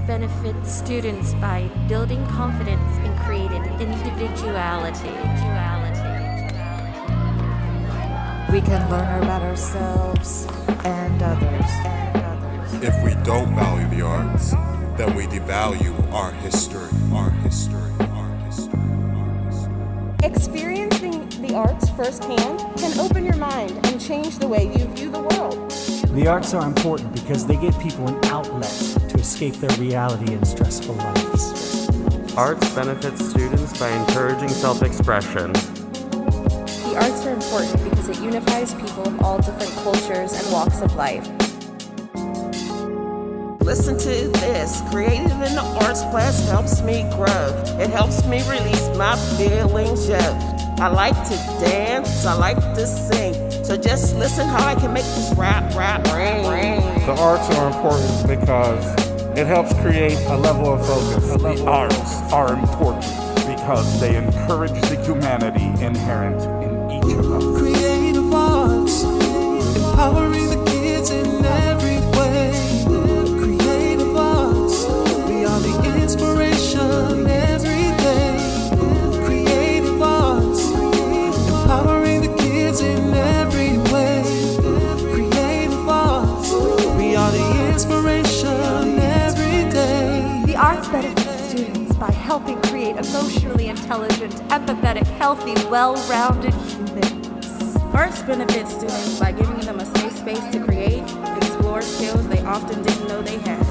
benefits students by building confidence in creative individuality. We can learn about ourselves and others. If we don't value the arts, then we devalue our history. Experiencing the arts firsthand can open your mind and change the way you view the world. The arts are important because they give people an outlet to escape their reality and stressful lives. Arts benefits students by encouraging self-expression. The arts are important because it unifies people of all different cultures and walks of life. Listen to this. Creative in the arts class helps me grow. It helps me release my feelings, I like to dance, I like to sing. So just listen how I can make this rap ring. The arts are important because it helps create a level of focus. The arts are important because they encourage the humanity inherent in each of us. Creative arts, empowering the kids in every way. Creative arts, we are the inspiration every day. Creative arts, empowering the kids in every way. Creative arts, we are the inspiration every day. The arts benefit students by helping create emotionally intelligent, empathetic, healthy, well-rounded humans. Arts benefit students by giving them a safe space to create, explore skills they often didn't know they had.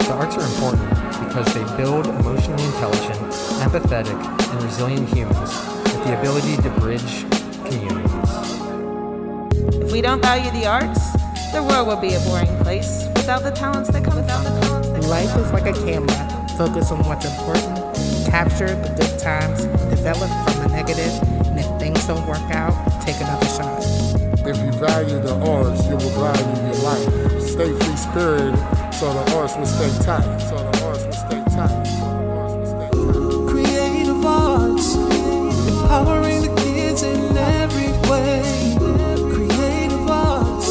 The arts are important because they build emotionally intelligent, empathetic, and resilient humans with the ability to bridge communities. If we don't value the arts, the world will be a boring place without the talents that come from it. Life is like a camera. Focus on what's important, capture the good times, develop from the negative, and if things don't work out, take another shot. If you value the arts, you will value your life. Stay free-spirited so the arts will stay tight. Creative arts, empowering the kids in every way. Creative arts,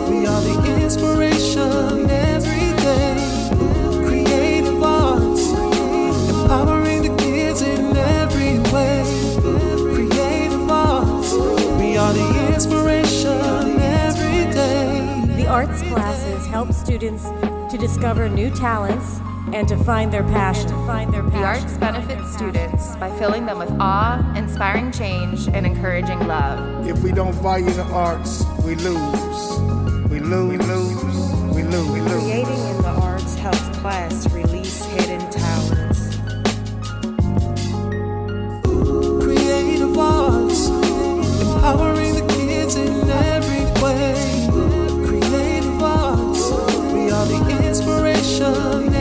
we are the inspiration every day. Creative arts, empowering the kids in every way. Creative arts, we are the inspiration every day. The arts classes help students to discover new talents and to find their passion. The arts benefit students by filling them with awe, inspiring change, and encouraging love. If we don't value the arts, we lose. Creating in the arts helps class release hidden talents. Creative arts, empowering the kids in every way. Creative arts, we are the inspiration